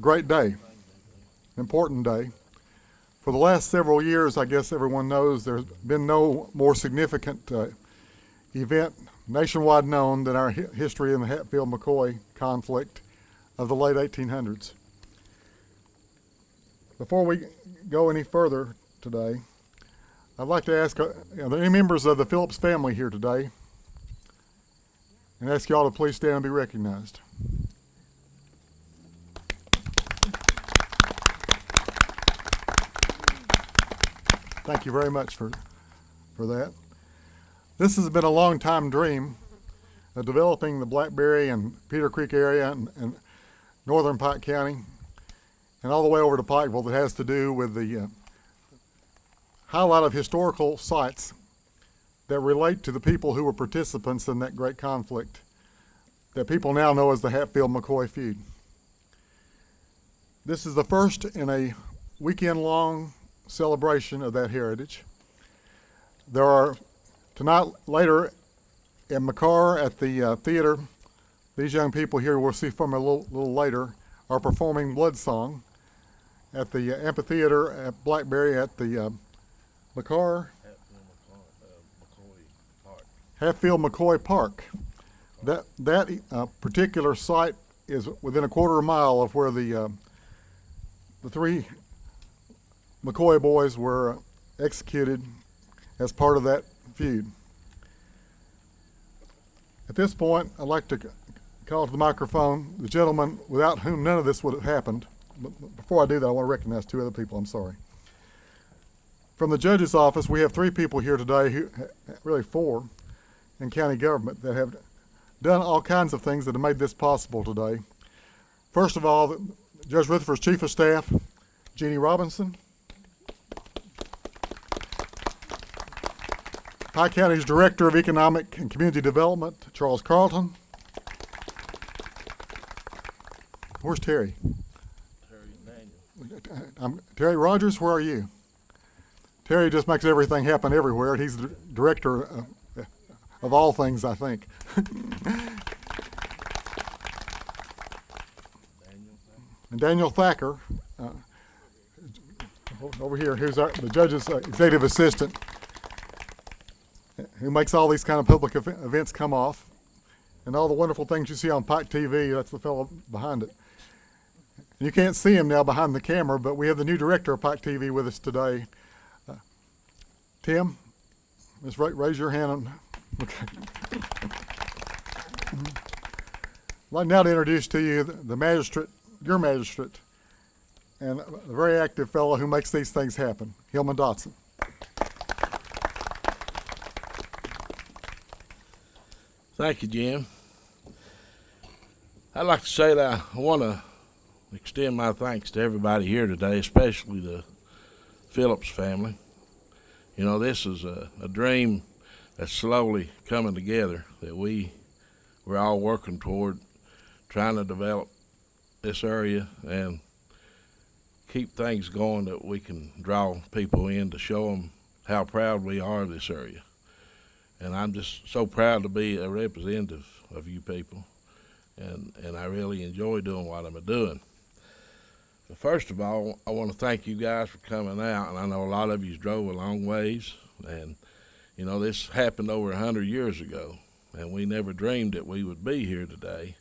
great day, important day. For the last several years, I guess everyone knows there's been no more significant event nationwide known than our history in the Hatfield-McCoy conflict of the late 1800s. Before we go any further today, I'd like to ask, are there any members of the Phillips family here today? And ask you all to please stand and be recognized. Thank you very much for that. This has been a long time dream of developing the Blackberry and Peter Creek area and northern Pike County and all the way over to Pikeville that has to do with the highlight of historical sites that relate to the people who were participants in that great conflict that people now know as the Hatfield-McCoy feud. This is the first in a weekend-long celebration of that heritage. There are tonight, later in McCarr at the theater, these young people here we'll see from a little later are performing Blood Song at the amphitheater at Blackberry at the McCarr Hatfield-McCoy Park. That particular site is within a quarter mile of where the three McCoy boys were executed as part of that feud. At this point, I'd like to call to the microphone the gentleman without whom none of this would have happened. But before I do that, I want to recognize two other people. I'm sorry. From the judge's office, we have three people here today, really four, in county government that have done all kinds of things that have made this possible today. First of all, Judge Rutherford's Chief of Staff, Jeannie Robinson. Pike County's Director of Economic and Community Development, Charles Carlton. Where's Terry? Terry Rogers, where are you? Terry just makes everything happen everywhere. He's the director of all things, I think. And Daniel Thacker, over here, who's the judge's executive assistant, who makes all these kind of public events come off. And all the wonderful things you see on Pike TV, that's the fellow behind it. You can't see him now behind the camera, but we have the new director of Pike TV with us today. Tim, just raise your hand. Okay. I'd like now to introduce to you the magistrate, your magistrate, and a very active fellow who makes these things happen, Hillman Dotson. Thank you, Jim. I'd like to say that I want to extend my thanks to everybody here today, especially the Phillips family. You know, this is a dream that's slowly coming together that we're all working toward, trying to develop this area and keep things going that we can draw people in to show them how proud we are of this area. And I'm just so proud to be a representative of you people, and I really enjoy doing what I'm doing. But first of all, I want to thank you guys for coming out, and I know a lot of you drove a long ways, and you know, this happened over 100 years ago, and we never dreamed that we would be here today.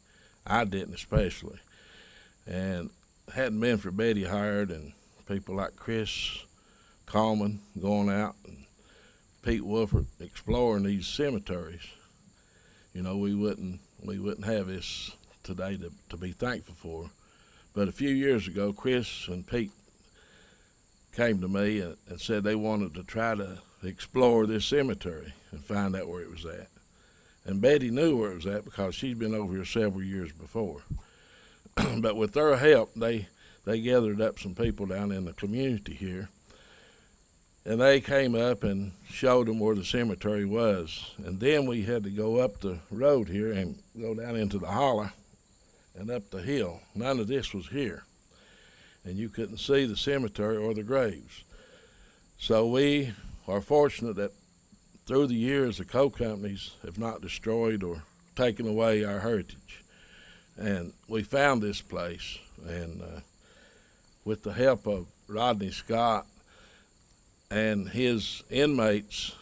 I didn't especially. And hadn't been for Betty Hired and people like Chris Coleman going out and Pete Wolford exploring these cemeteries, you know, we wouldn't have this today to be thankful for. But a few years ago, Chris and Pete came to me and said they wanted to try to explore this cemetery and find out where it was at. And Betty knew where it was at because she'd been over here several years before. But with their help, they gathered up some people down in the community here, and they came up and showed them where the cemetery was. And then we had to go up the road here and go down into the holler and up the hill. None of this was here, and you couldn't see the cemetery or the graves. So we are fortunate that through the years the coal companies have not destroyed or taken away our heritage. And we found this place, and with the help of Rodney Scott and his inmates,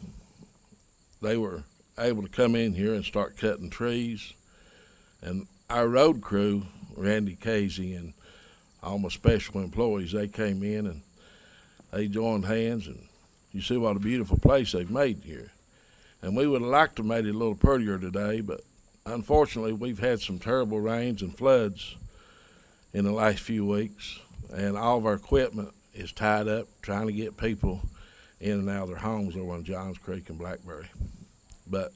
they were able to come in here and start cutting trees. And our road crew, Randy Casey and all my special employees, they came in and they joined hands, and you see what a beautiful place they've made here. And we would have liked to have made it a little prettier today, but unfortunately we've had some terrible rains and floods in the last few weeks, and all of our equipment is tied up trying to get people in and out of their homes over on Johns Creek and Blackberry. But,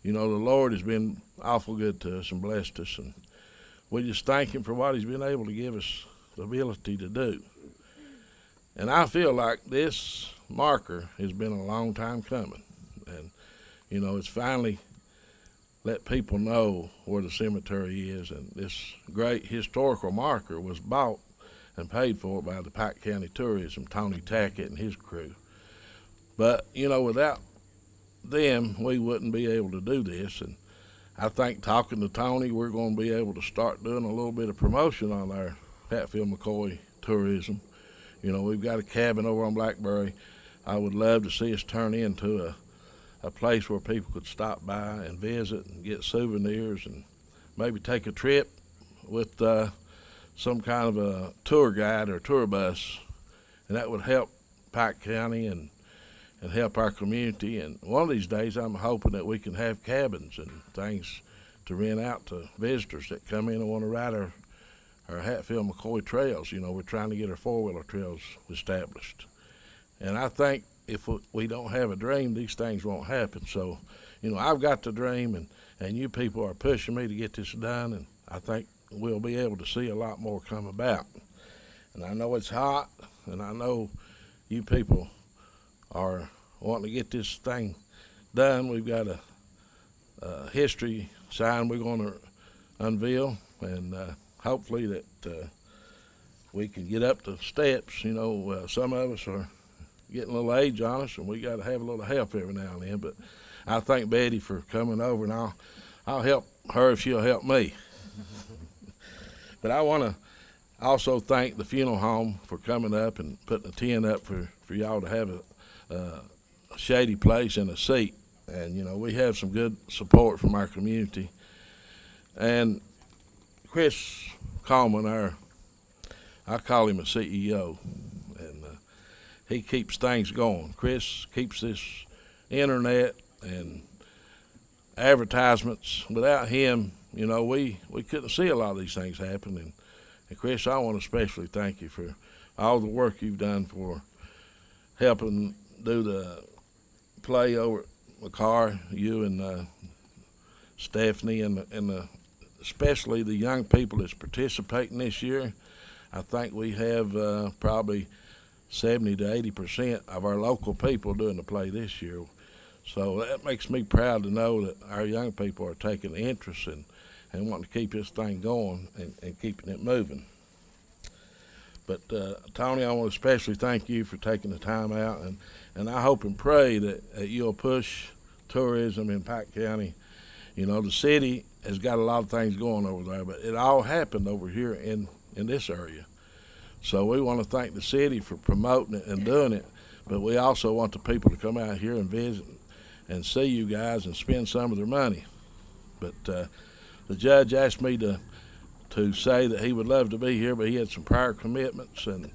you know, the Lord has been awful good to us and blessed us, and we just thank him for what he's been able to give us the ability to do. And I feel like this marker has been a long time coming, and, you know, it's finally let people know where the cemetery is, and this great historical marker was bought and paid for by the Pike County Tourism, Tony Tackett and his crew. But, you know, without them, we wouldn't be able to do this, and I think talking to Tony, we're going to be able to start doing a little bit of promotion on our Hatfield-McCoy tourism. You know, we've got a cabin over on Blackberry. I would love to see us turn into a place where people could stop by and visit and get souvenirs and maybe take a trip with some kind of a tour guide or tour bus, and that would help Pike County and help our community. And one of these days I'm hoping that we can have cabins and things to rent out to visitors that come in and want to ride our Hatfield-McCoy trails. You know, we're trying to get our four-wheeler trails established. And I think if we don't have a dream, these things won't happen. So, you know, I've got the dream, and you people are pushing me to get this done, and I think we'll be able to see a lot more come about. And I know it's hot, and I know you people are wanting to get this thing done. We've got a history sign we're going to unveil, and hopefully that we can get up the steps. You know, some of us are getting a little age on us, and we got to have a little help every now and then. But I thank Betty for coming over, and I'll help her if she'll help me. But I want to also thank the funeral home for coming up and putting a tent up for y'all to have a shady place and a seat. And, you know, we have some good support from our community. And Chris Coleman, I call him a CEO, and he keeps things going. Chris keeps this internet and advertisements. Without him, you know, we couldn't see a lot of these things happen. And Chris, I want to especially thank you for all the work you've done for helping do the play over at McCarr, you and Stephanie, and especially the young people that's participating this year. I think we have probably 70 to 80% of our local people doing the play this year. So that makes me proud to know that our young people are taking interest and wanting to keep this thing going and keeping it moving. But Tony, I want to especially thank you for taking the time out, and I hope and pray that you'll push tourism in Pike County. You know, the city has got a lot of things going over there, but it all happened over here in this area. So we want to thank the city for promoting it and doing it, but we also want the people to come out here and visit and see you guys and spend some of their money. But the judge asked me to say that he would love to be here, but he had some prior commitments and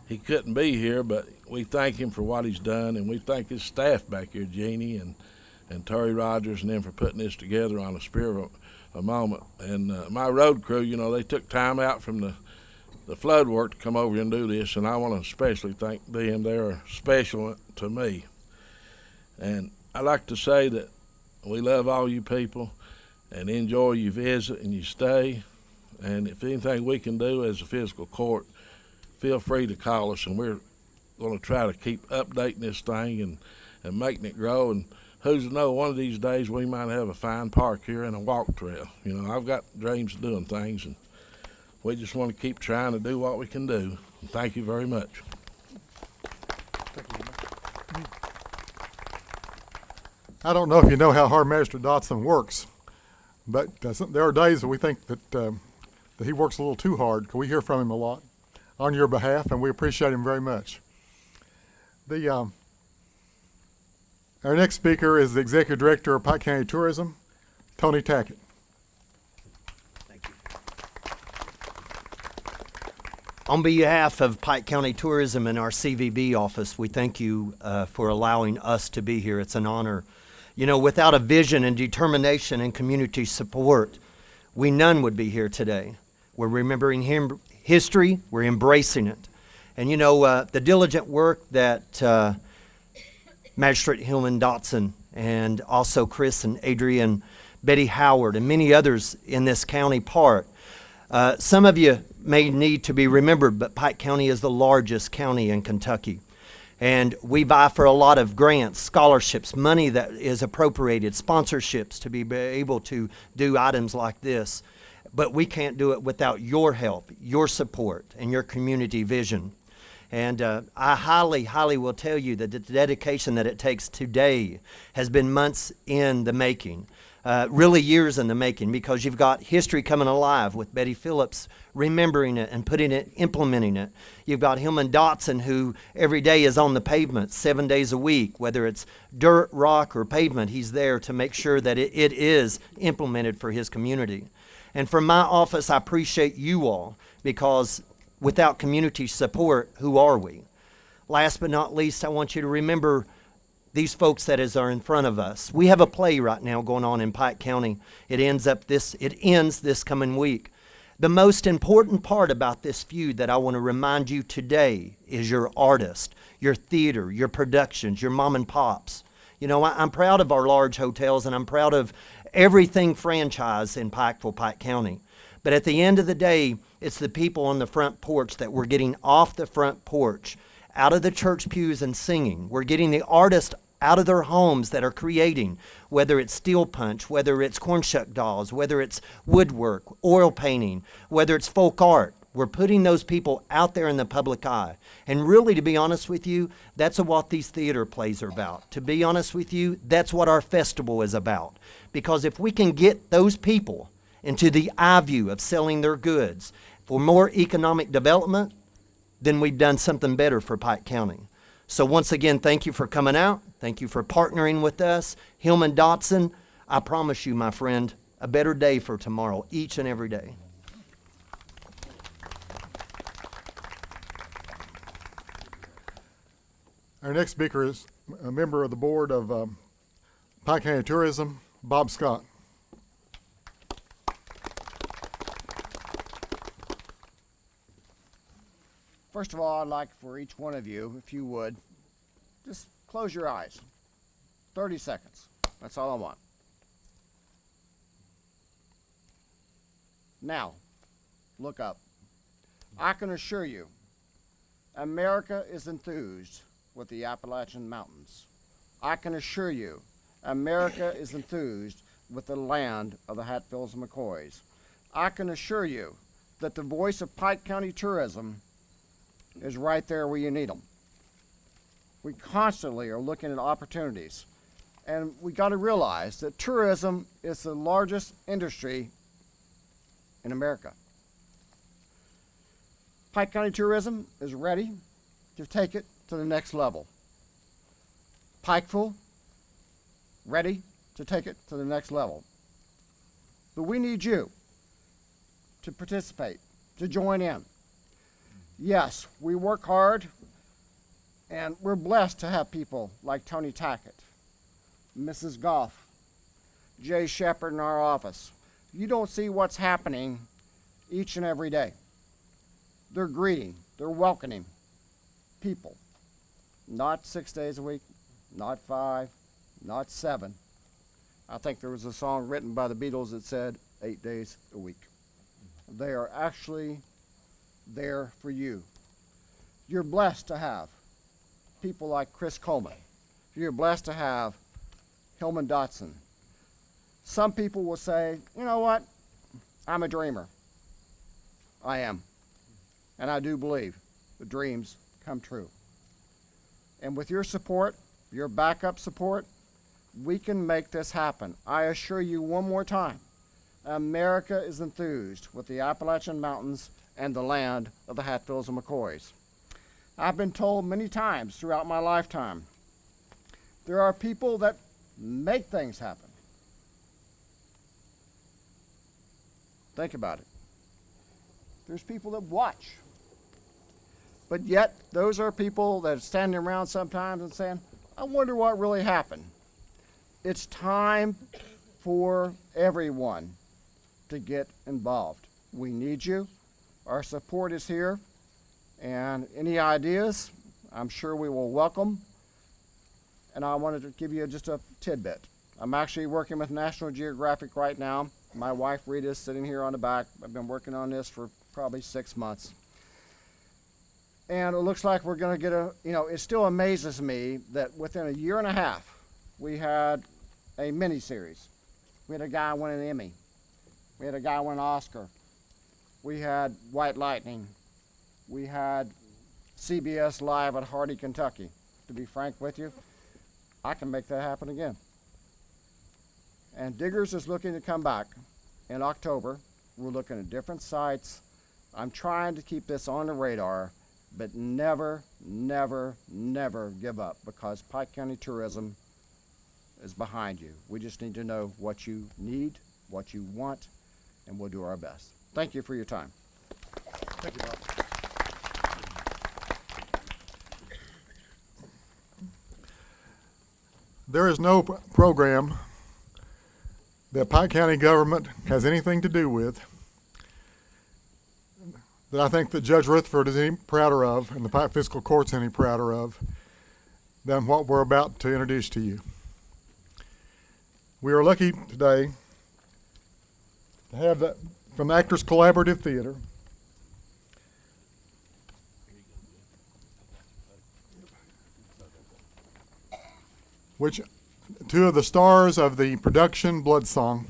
he couldn't be here. But we thank him for what he's done, and we thank his staff back here, Jeannie and Terry Rogers, and them for putting this together on a spur of a moment. And my road crew, you know, they took time out from the flood work to come over here and do this, and I want to especially thank them. They're special to me. And I like to say that we love all you people and enjoy you visit and you stay. And if anything we can do as a physical court, feel free to call us, and we're going to try to keep updating this thing and making it grow. And who's to know, one of these days we might have a fine park here and a walk trail. You know, I've got dreams of doing things, and we just want to keep trying to do what we can do. And thank you very much. I don't know if you know how hard Magistrate Dotson works, But there are days that we think that he works a little too hard. We hear from him a lot on your behalf, and we appreciate him very much. Our next speaker is the Executive Director of Pike County Tourism, Tony Tackett. Thank you. On behalf of Pike County Tourism and our CVB office, we thank you for allowing us to be here. It's an honor. You know, without a vision and determination and community support, we none would be here today. We're remembering history, we're embracing it. And you know, the diligent work that Magistrate Hillman Dotson and also Chris and Adrian, Betty Howard, and many others in this county part. Some of you may need to be remembered, but Pike County is the largest county in Kentucky. And we vie for a lot of grants, scholarships, money that is appropriated, sponsorships to be able to do items like this. But we can't do it without your help, your support, and your community vision. And I highly, highly will tell you that the dedication that it takes today has been months in the making, really years in the making, because you've got history coming alive with Betty Phillips remembering it and putting it, implementing it. You've got Hillman Dotson, who every day is on the pavement 7 days a week, whether it's dirt, rock, or pavement, he's there to make sure that it is implemented for his community. And from my office, I appreciate you all, because without community support, who are we? Last but not least, I want you to remember these folks that are in front of us. We have a play right now going on in Pike County. It ends this coming week. The most important part about this feud that I want to remind you today is your artist, your theater, your productions, your mom and pops. You know, I'm proud of our large hotels, and I'm proud of everything franchise in Pikeville, Pike County. But at the end of the day, it's the people on the front porch that we're getting off the front porch, out of the church pews and singing. We're getting the artists out of their homes that are creating, whether it's steel punch, whether it's corn shuck dolls, whether it's woodwork, oil painting, whether it's folk art. We're putting those people out there in the public eye. And really, to be honest with you, that's what these theater plays are about. To be honest with you, that's what our festival is about. Because if we can get those people into the eye view of selling their goods for more economic development, then we've done something better for Pike County. So once again, thank you for coming out. Thank you for partnering with us. Hillman Dotson, I promise you, my friend, a better day for tomorrow, each and every day. Our next speaker is a member of the board of Pike County Tourism, Bob Scott. First of all, I'd like for each one of you, if you would, just close your eyes. 30 seconds. That's all I want. Now, look up. I can assure you, America is enthused with the Appalachian Mountains. I can assure you, America is enthused with the land of the Hatfields and McCoys. I can assure you that the voice of Pike County tourism is right there where you need them. We constantly are looking at opportunities, and we got to realize that tourism is the largest industry in America. Pike County Tourism is ready to take it to the next level. Pikeville, ready to take it to the next level. But we need you to participate, to join in. Yes, we work hard, and we're blessed to have people like Tony Tackett, Mrs. Goff, Jay Shepard in our office. You don't see what's happening each and every day. They're greeting, they're welcoming people. Not 6 days a week, not 5, not 7. I think there was a song written by the Beatles that said 8 days a week. They are actually there for you. You're blessed to have people like Chris Coleman. You're blessed to have Hillman Dotson. Some people will say, you know what, I'm a dreamer. I am. And I do believe the dreams come true. And with your support, your backup support, we can make this happen. I assure you one more time, America is enthused with the Appalachian Mountains and the land of the Hatfields and McCoys. I've been told many times throughout my lifetime, there are people that make things happen. Think about it. There's people that watch. But yet, those are people that are standing around sometimes and saying, I wonder what really happened. It's time for everyone to get involved. We need you. Our support is here. And any ideas, I'm sure we will welcome. And I wanted to give you just a tidbit. I'm actually working with National Geographic right now. My wife Rita is sitting here on the back. I've been working on this for probably 6 months. And it looks like we're going to get it still amazes me that within a year and a half, we had a mini-series. We had a guy win an Emmy. We had a guy win an Oscar. We had White Lightning. We had CBS Live at Hardy, Kentucky. To be frank with you, I can make that happen again. And Diggers is looking to come back in October. We're looking at different sites. I'm trying to keep this on the radar, but never, never, never give up, because Pike County Tourism is behind you. We just need to know what you need, what you want, and we'll do our best. Thank you for your time. Thank you, Bob. There is no program that Pike County government has anything to do with that I think that Judge Rutherford is any prouder of, and the Pike Fiscal Court's any prouder of, than what we're about to introduce to you. We are lucky today to have that from Actors Collaborative Theater. Which two of the stars of the production Blood Song.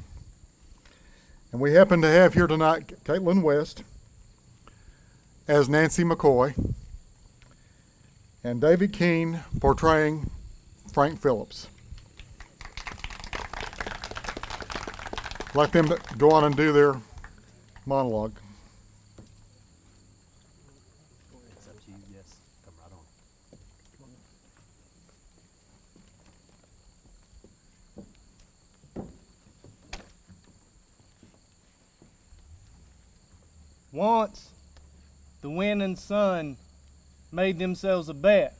And we happen to have here tonight Caitlin West as Nancy McCoy and David Keene portraying Frank Phillips. I'd like them to go on and do their monologue. It's up to you, yes. Come right on. Once, the wind and sun made themselves a bet.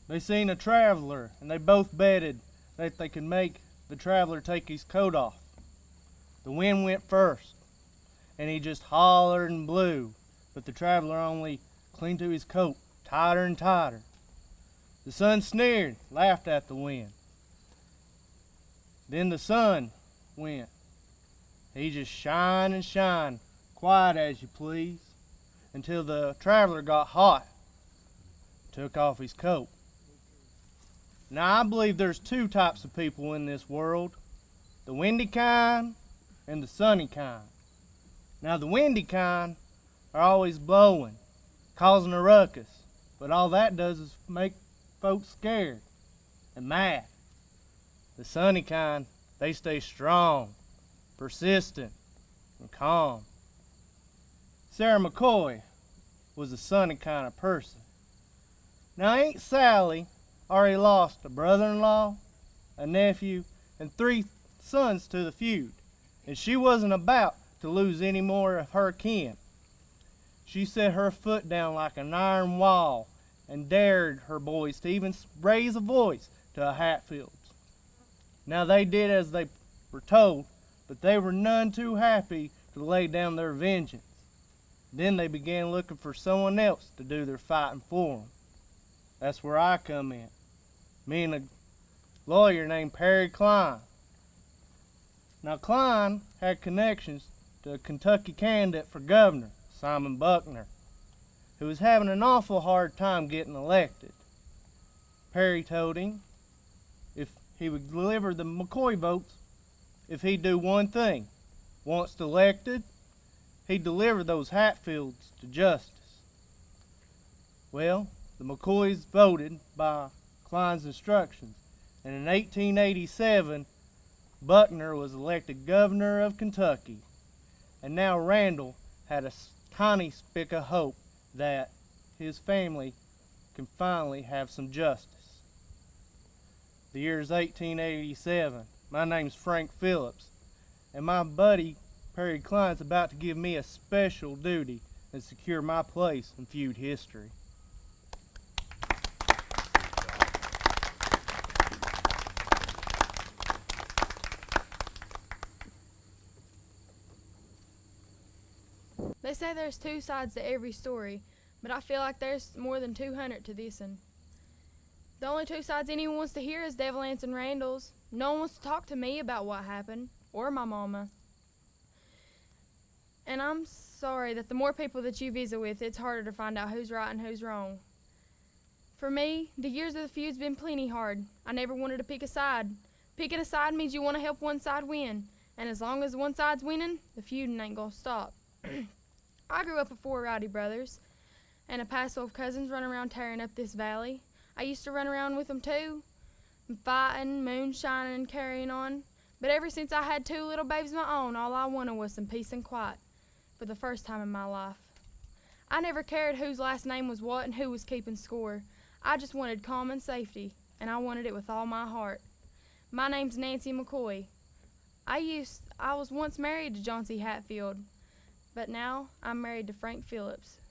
They seen a traveler, and they both betted that they could make the traveler take his coat off. The wind went first, and he just hollered and blew, but the traveler only clung to his coat tighter and tighter. The sun sneered, laughed at the wind. Then the sun went. He just shine and shine, quiet as you please, until the traveler got hot, took off his coat. Now I believe there's two types of people in this world, the windy kind and the sunny kind. Now the windy kind are always blowing, causing a ruckus, but all that does is make folks scared and mad. The sunny kind, they stay strong, persistent, and calm. Sarah McCoy was a sunny kind of person. Now Aunt Sally already lost a brother-in-law, a nephew, and 3 sons to the feud, and she wasn't about to lose any more of her kin. She set her foot down like an iron wall and dared her boys to even raise a voice to a Hatfields. Now they did as they were told, but they were none too happy to lay down their vengeance. Then they began looking for someone else to do their fighting for them. That's where I come in. Me and a lawyer named Perry Klein. Now Klein had connections to a Kentucky candidate for governor, Simon Buckner, who was having an awful hard time getting elected. Perry told him if he would deliver the McCoy votes, if he'd do one thing. Once elected, he'd deliver those Hatfields to justice. Well, the McCoys voted by Klein's instructions, and in 1887, Buckner was elected governor of Kentucky, and now Randall had a tiny speck of hope that his family can finally have some justice. The year's 1887. My name's Frank Phillips, and my buddy Perry Klein's about to give me a special duty and secure my place in feud history. They say there's two sides to every story, but I feel like there's more than 200 to this one. The only two sides anyone wants to hear is Devil Anse and Randall's. No one wants to talk to me about what happened, or my mama. And I'm sorry that the more people that you visit with, it's harder to find out who's right and who's wrong. For me, the years of the feud's been plenty hard. I never wanted to pick a side. Picking a side means you want to help one side win, and as long as one side's winning, the feuding ain't gonna stop. I grew up with 4 rowdy brothers and a passel of cousins running around tearing up this valley. I used to run around with them too, fighting, moonshining, and carrying on. But ever since I had 2 little babies of my own, all I wanted was some peace and quiet for the first time in my life. I never cared whose last name was what and who was keeping score. I just wanted calm and safety, and I wanted it with all my heart. My name's Nancy McCoy. I was once married to John C. Hatfield, but now I'm married to Frank Phillips.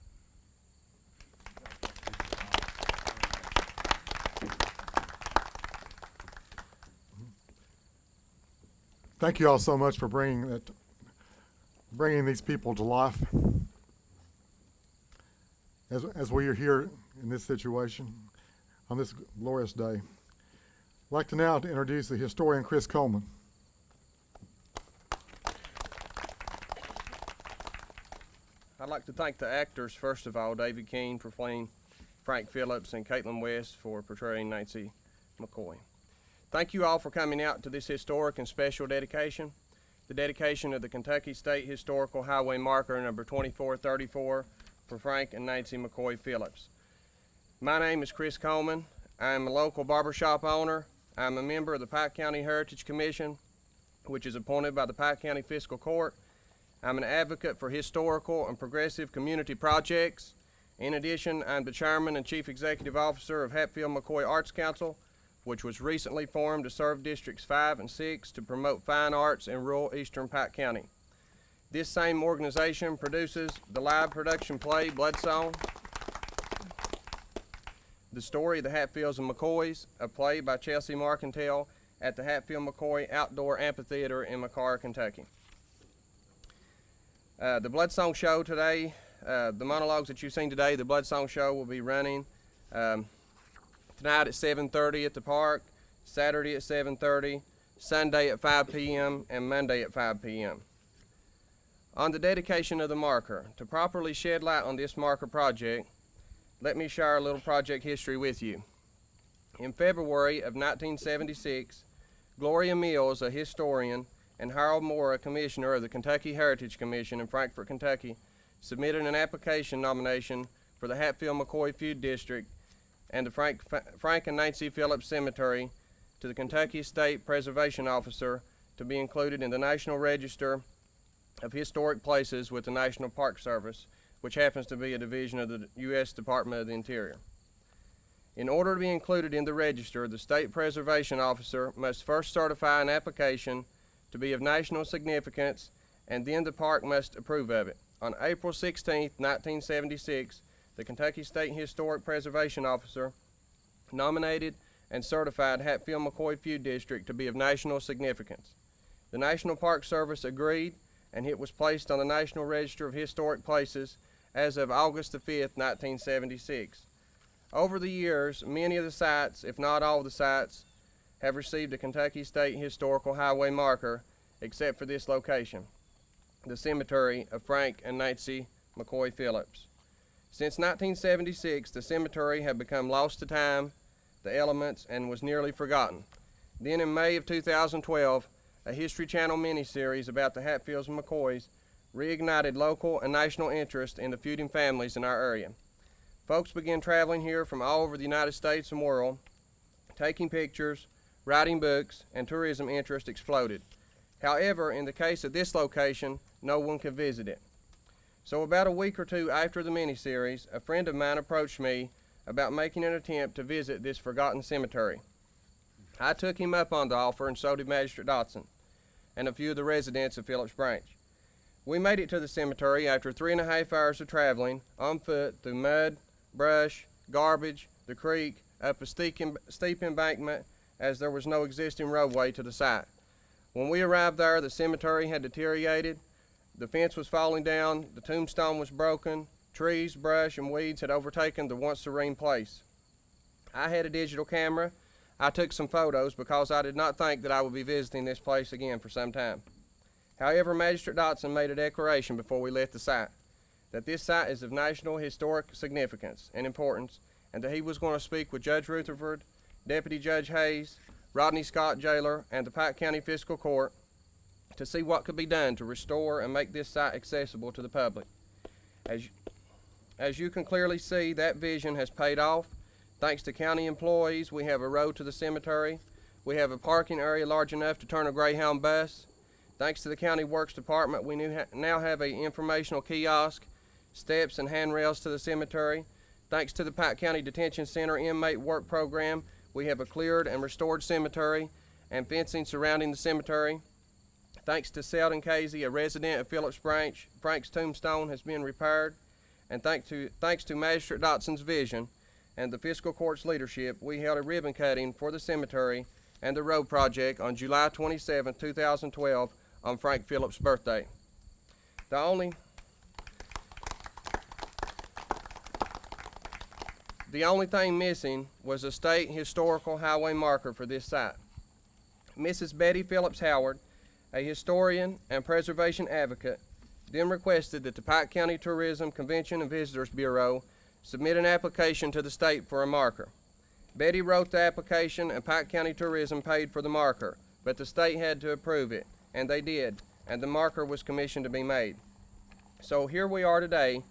Thank you all so much for bringing these people to life. As we are here in this situation on this glorious day, I'd like to now introduce the historian Chris Coleman. I'd like to thank the actors, first of all, David Keene for playing Frank Phillips and Caitlin West for portraying Nancy McCoy. Thank you all for coming out to this historic and special dedication, the dedication of the Kentucky State Historical Highway Marker number 2434 for Frank and Nancy McCoy Phillips. My name is Chris Coleman. I am a local barbershop owner. I am a member of the Pike County Heritage Commission, which is appointed by the Pike County Fiscal Court. I'm an advocate for historical and progressive community projects. In addition, I'm the chairman and chief executive officer of Hatfield-McCoy Arts Council, which was recently formed to serve Districts 5 and 6 to promote fine arts in rural eastern Pike County. This same organization produces the live production play Blood Song, the story of the Hatfields and McCoys, a play by Chelsea Marcantel at the Hatfield-McCoy Outdoor Amphitheater in McCarr, Kentucky. The Blood Song show today, the monologues that you've seen today, the Blood Song show will be running tonight at 7:30 at the park, Saturday at 7:30, Sunday at 5 p.m., and Monday at 5 p.m. On the dedication of the marker, to properly shed light on this marker project, let me share a little project history with you. In February of 1976, Gloria Mills, a historian, and Harold Moore, a commissioner of the Kentucky Heritage Commission in Frankfort, Kentucky, submitted an application nomination for the Hatfield-McCoy Feud District and the Frank and Nancy Phillips Cemetery to the Kentucky State Preservation Officer to be included in the National Register of Historic Places with the National Park Service, which happens to be a division of the U.S. Department of the Interior. In order to be included in the register, the State Preservation Officer must first certify an application to be of national significance, and then the park must approve of it. On April 16, 1976, the Kentucky State Historic Preservation Officer nominated and certified Hatfield-McCoy Feud District to be of national significance. The National Park Service agreed, and it was placed on the National Register of Historic Places as of August 5, 1976. Over the years, many of the sites, if not all the sites, have received a Kentucky State Historical Highway marker, except for this location, the cemetery of Frank and Nancy McCoy Phillips. Since 1976, the cemetery had become lost to time, the elements, and was nearly forgotten. Then in May of 2012, a History Channel miniseries about the Hatfields and McCoys reignited local and national interest in the feuding families in our area. Folks began traveling here from all over the United States and world, taking pictures, writing books, and tourism interest exploded. However, in the case of this location, no one could visit it. So about a week or two after the miniseries, a friend of mine approached me about making an attempt to visit this forgotten cemetery. I took him up on the offer, and so did Magistrate Dotson and a few of the residents of Phillips Branch. We made it to the cemetery after 3.5 hours of traveling on foot through mud, brush, garbage, the creek, up a steep embankment, as there was no existing roadway to the site. When we arrived there, the cemetery had deteriorated, the fence was falling down, the tombstone was broken, trees, brush, and weeds had overtaken the once serene place. I had a digital camera. I took some photos because I did not think that I would be visiting this place again for some time. However, Magistrate Dotson made a declaration before we left the site that this site is of national historic significance and importance, and that he was going to speak with Judge Rutherford, Deputy Judge Hayes, Rodney Scott Jailer, and the Pike County Fiscal Court to see what could be done to restore and make this site accessible to the public. As you can clearly see, that vision has paid off. Thanks to county employees, we have a road to the cemetery. We have a parking area large enough to turn a Greyhound bus. Thanks to the County Works Department, we now have an informational kiosk, steps and handrails to the cemetery. Thanks to the Pike County Detention Center inmate work program, we have a cleared and restored cemetery and fencing surrounding the cemetery. Thanks to Selden Casey, a resident of Phillips Branch, Frank's tombstone has been repaired. And thanks to Magistrate Dotson's vision and the Fiscal Court's leadership, we held a ribbon cutting for the cemetery and the road project on July 27, 2012, on Frank Phillips' birthday. The only thing missing was a state historical highway marker for this site. Mrs. Betty Phillips Howard, a historian and preservation advocate, then requested that the Pike County Tourism Convention and Visitors Bureau submit an application to the state for a marker. Betty wrote the application and Pike County Tourism paid for the marker, but the state had to approve it, and they did, and the marker was commissioned to be made. So here we are today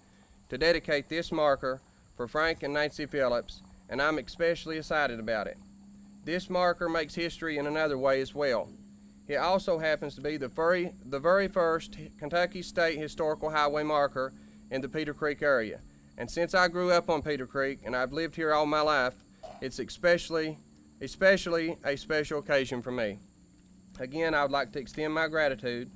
to dedicate this marker for Frank and Nancy Phillips, and I'm especially excited about it. This marker makes history in another way as well. It also happens to be the very first Kentucky State Historical Highway marker in the Peter Creek area. And since I grew up on Peter Creek and I've lived here all my life, it's especially a special occasion for me. Again, I would like to extend my gratitude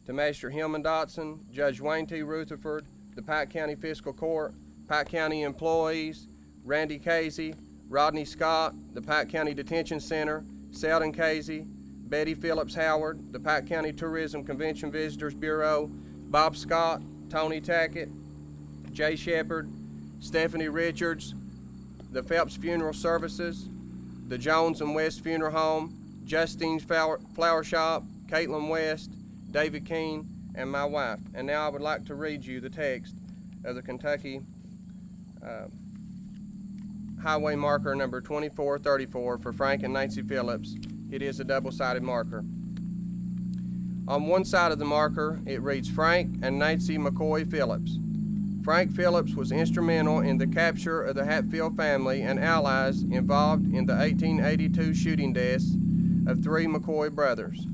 to Master Hillman Dotson, Judge Wayne T. Rutherford, the Pike County Fiscal Court, Pike County employees, Randy Casey, Rodney Scott, the Pike County Detention Center, Selden Casey, Betty Phillips Howard, the Pike County Tourism Convention Visitors Bureau, Bob Scott, Tony Tackett, Jay Shepard, Stephanie Richards, the Phelps Funeral Services, the Jones and West Funeral Home, Justine's Flower Shop, Caitlin West, David Keene, and my wife. And now I would like to read you the text of the Kentucky Highway marker number 2434 for Frank and Nancy Phillips. It is a double-sided marker. On one side of the marker, it reads Frank and Nancy McCoy Phillips. Frank Phillips was instrumental in the capture of the Hatfield family and allies involved in the 1882 shooting deaths of 3 McCoy brothers.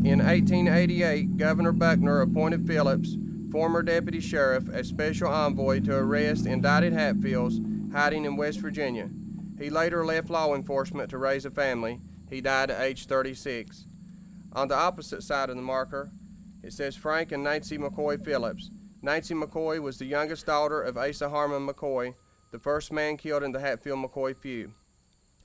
In 1888, Governor Buckner appointed Phillips, former deputy sheriff, as special envoy to arrest indicted Hatfields hiding in West Virginia. He later left law enforcement to raise a family. He died at age 36. On the opposite side of the marker, it says Frank and Nancy McCoy Phillips. Nancy McCoy was the youngest daughter of Asa Harmon McCoy, the first man killed in the Hatfield-McCoy feud.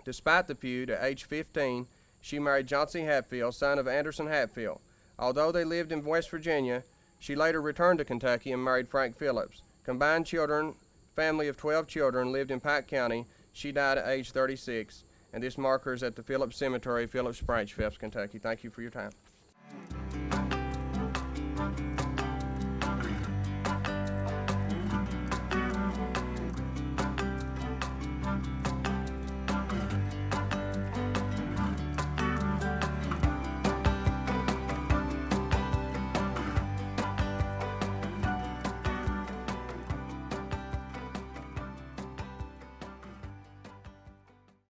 Despite the feud, at age 15, she married John C. Hatfield, son of Anderson Hatfield. Although they lived in West Virginia, she later returned to Kentucky and married Frank Phillips. Combined children, family of 12 children, lived in Pike County. She died at age 36. And this marker is at the Phillips Cemetery, Phillips Branch, Phelps, Kentucky. Thank you for your time.